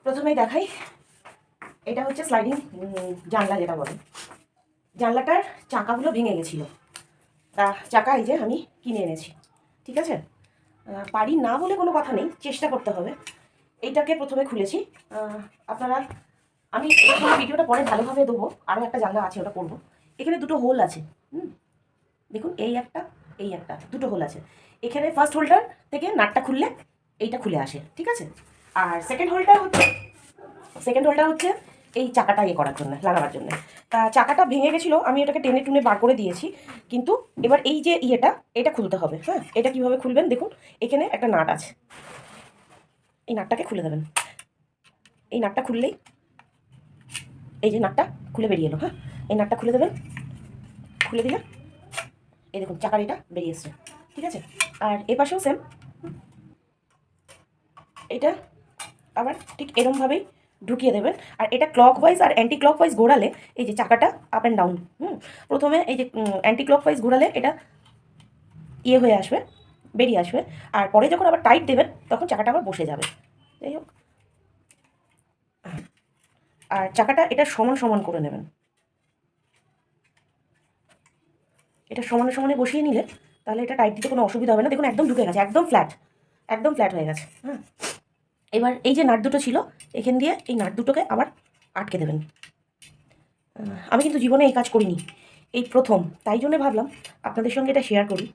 প্রথমেই দেখাই, এটা হচ্ছে স্লাইডিং জানলা যেটা বলে। জানলাটার চাকাগুলো ভেঙে গেছিলো, তা চাকা এই যে আমি কিনে এনেছি। ঠিক আছে, পারি না বলে কোনো কথা নেই, চেষ্টা করতে হবে। এইটাকে প্রথমে খুলেছি। আপনারা, আমি ভিডিওটা পরে ভালোভাবে দেবো। আরও একটা জানলা আছে, ওটা করবো। এখানে দুটো হোল আছে, দেখুন, এই একটা দুটো হোল আছে। এখানে ফার্স্ট হোলটার থেকে নাটটা খুললে এইটা খুলে আসে। ঠিক আছে, আর সেকেন্ড হোলটা হচ্ছে এই চাকাটা ইয়ে করার জন্য, লাগাবার জন্য। তা চাকাটা ভেঙে গেছিলো, আমি এটাকে টেনে টুনে বার করে দিয়েছি। কিন্তু এবার এই যে এটা খুলতে হবে। হ্যাঁ, এটা কিভাবে খুলবেন দেখুন, এখানে একটা নাট আছে, এই নাটটাকে খুলে দেবেন। এই নাটটা খুললেই, এই যে নাটটা খুলে বেরিয়ে এলো। হ্যাঁ, এই নাটটা খুলে দেবেন। খুলে দিলে এই দেখুন চাকার এটা বেরিয়ে এসছে। ঠিক আছে, আর এ পাশেও সেম, এটা আবার ঠিক এরমভাবেই ঢুকিয়ে দেবেন। আর এটা ক্লকওয়াইজ আর অ্যান্টি ক্লকওয়াইজ ঘোরালে এই যে চাকাটা আপ অ্যান্ড ডাউন, প্রথমে এই যে অ্যান্টি ক্লকওয়াইজ ঘোরালে এটা ইয়ে হয়ে আসবে, বেরিয়ে আসবে। আর পরে যখন আবার টাইট দেবেন তখন চাকাটা আবার বসে যাবে। যাই হোক, আর চাকাটা এটা সমান সমান করে নেবেন। এটা সমানে সমানে বসিয়ে নিলে তাহলে এটা টাইট দিতে কোনো অসুবিধা হবে না। দেখুন একদম ঢুকে গেছে, একদম ফ্ল্যাট হয়ে গেছে। হ্যাঁ, এবার এই যে নাট দুটো ছিল, এখান দিয়ে এই নাট দুটোকে আবার আটকে দেবেন। আমি কিন্তু জীবনে এই কাজ করিনি, এই প্রথম, তাই জন্য ভাবলাম আপনাদের সঙ্গে এটা শেয়ার করি।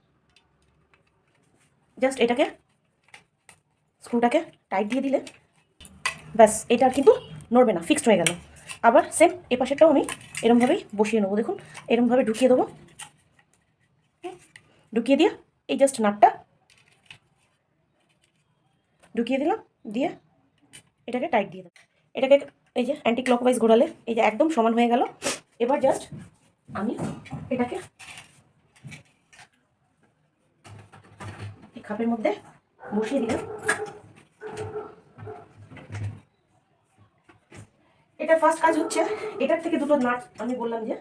জাস্ট এটাকে, স্ক্রুটাকে টাইট দিয়ে দিলে ব্যাস, এটা কিন্তু নড়বে না, ফিক্সড হয়ে গেল। আবার সেম এ পাশেরটাও আমি এরমভাবেই বসিয়ে নেবো। দেখুন এরমভাবে ঢুকিয়ে দেবো, ঢুকিয়ে দিয়ে এই জাস্ট নাটটা ঢুকিয়ে দিলাম, দিয়ে এটাকে টাইট দিয়ে দেবো। এটাকে এই যে অ্যান্টি ক্লকওয়াইজ ঘোরালে এই যে একদম সমান হয়ে গেল। এবার জাস্ট আমি এটাকে এই খাপের মধ্যে বসিয়ে দিলাম। এটা ফার্স্ট কাজ হচ্ছে, এটার থেকে দুটো নাট আমি বললাম যে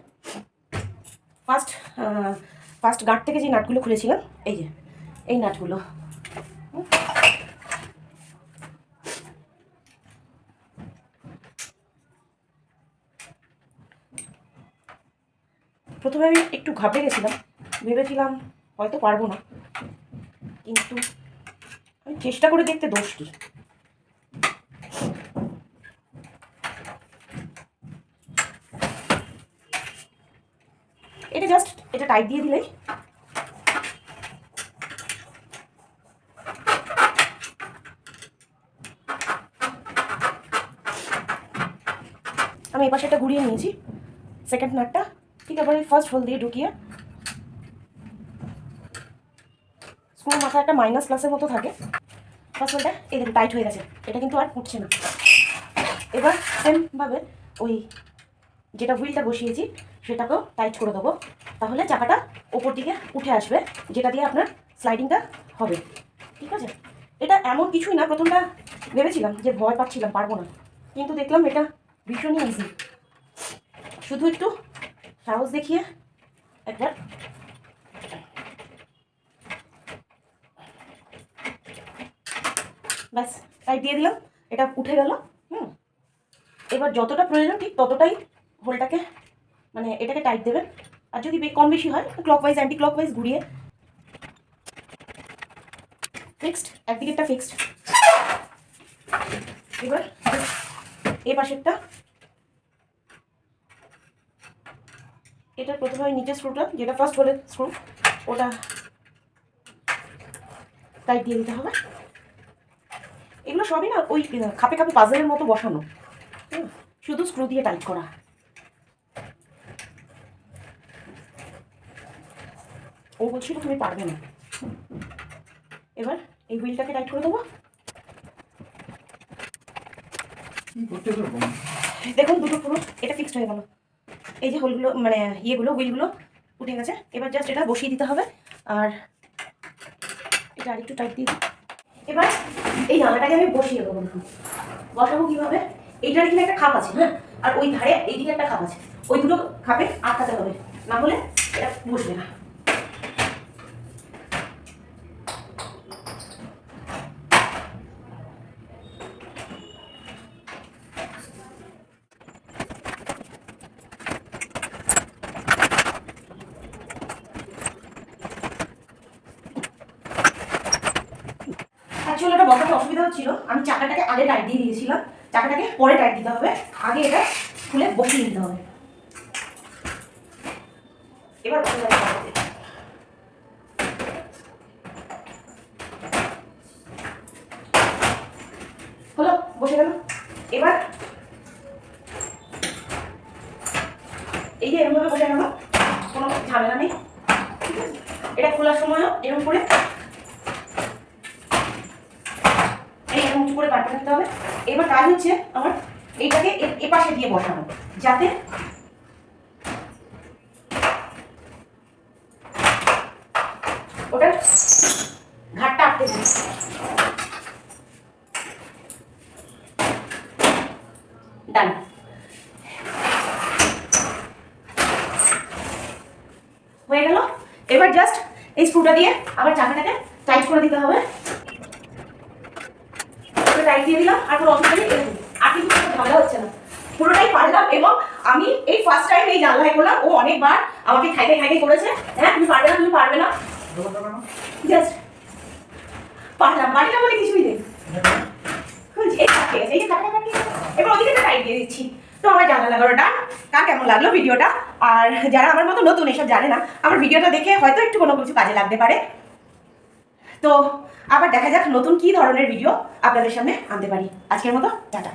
ফার্স্ট গাঁট থেকে যে নাটগুলো খুলেছিলাম, এই যে এই নাটগুলো, প্রথমে আমি একটু ঘাবড়ে গেছিলাম, ভেবেছিলাম হয়তো পারবো না, কিন্তু আমি চেষ্টা করে দেখতে দোষ কি। এটা জাস্ট এটা টাইট দিয়ে দিলেই আমি এপাশে এটা ঘুরিয়ে নিয়েছি। সেকেন্ড নাটটা ঠিক আবার ফার্স্ট হোল দিয়ে ঢুকিয়ে, স্ক্রুর মাথায় একটা মাইনাস প্লাসের মতো থাকে, ফার্স্ট হোলটা এই দেখুন টাইট হয়ে গেছে, এটা কিন্তু আর উঠছে না। এবার সেমভাবে ওই যেটা হুইলটা বসিয়েছি সেটাকেও টাইট করে দেবো, তাহলে চাকাটা ওপর দিকে উঠে আসবে, যেটা দিয়ে আপনার স্লাইডিংটা হবে। ঠিক আছে, এটা এমন কিছুই না, প্রথমটা ভেবেছিলাম যে ভয় পাচ্ছিলাম পারবো না, কিন্তু দেখলাম এটা ভীষণই ইজি। শুধু একটু সাহস দেখিয়ে একবার ব্যাস টাইট দিয়ে দিলাম, এটা উঠে গেল। এবার যতটা প্রয়োজন ঠিক ততটাই হোলটাকে, মানে এটাকে টাইট দেবেন। আর যদি কম বেশি হয় ক্লকওয়াইজ অ্যান্টি ক্লকওয়াইজ ঘুরিয়ে, ফিক্সড, একদিকেরটা ফিক্সড। এবার এই পাশেরটা, এটা প্রথমে ওই নিচের স্ক্রুটা যেটা ফার্স্ট হোলের স্ক্রু, ওটা টাইট দিয়ে দিতে হবে। এগুলো সবই না ওই খাপে খাপে পাজলের মতো বসানো, শুধু স্ক্রু দিয়ে টাইট করা। ও বলছিল তুমি পারবে না। এবার এই হুইলটাকে টাইট করে দেবো। দেখুন দুটো পুরো এটা ফিক্সড হয়ে গেল, এই যে হোলগুলো মানে ইয়েগুলো হুইলগুলো উঠে গেছে। এবার জাস্ট এটা বসিয়ে দিতে হবে, আর এটা আরেকটু টাইট দিয়ে দিই। এবার এই জানলাটাকে আমি বসিয়ে দেবো। দেখুন বসাবো কীভাবে, এইটার এখানে একটা খাপ আছে, হ্যাঁ, আর ওই ধারে এইদিকে একটা খাপ আছে, ওই দুটো খাপে আটকাতে হবে, না হলে এটা বসবে না। হচ্ছিল আমি চাকাটাকে আগে টাইট দিয়ে দিয়েছিলাম, চাকাটাকে পরে টাইট দিতে হবে, আগে এটা খুলে বসিয়ে দিতে হবে। এবার বসে যাবে হলো, বসে গেল। এবার এই যে এরকমভাবে বসে গেল, কোনো ঝামেলা নেই। ঠিক আছে, এটা খোলার সময়ও এরকম করে এরকম উঁচু করে পাটটা নিতে হবে। এবার কাজ হচ্ছে আমার এইটাকে এপাশে দিয়ে বসানো, যাতে ওটার ঘাটটা আটকে যায়। ডান। হয়ে গেল। এবার জাস্ট এই স্ক্রুটা দিয়ে আবার চাকাটাকে টাইট করে দিতে হবে। টাইট দিয়ে দিলাম, আর কোনো অসুবিধা নেই। আর কিছু ঝামেলা হচ্ছে না, পুরোটাই পারলাম। এবং আমি এই ফার্স্ট টাইম এই জানলায় করলাম, ও অনেকবার আমাকে খাইতে খাইতে করেছে, হ্যাঁ তুমি পারবে না, তুমি পারবে না, জাস্ট পারলাম। পারলাম বলে কিছুই নেই। এই যে এবার ওদিকে টাইট দিয়ে দিচ্ছি। তো আমার জানলা লাগানো ডান। কার কেমন লাগলো ভিডিওটা? আর যারা আমার মতো নতুন এসব জানে না, আমার ভিডিওটা দেখে হয়তো একটু কোনো কিছু কাজে লাগতে পারে। তো আবার দেখা যাক নতুন কি ধরনের ভিডিও আপনাদের সামনে আনতে পারি। আজকের মতো টাটা।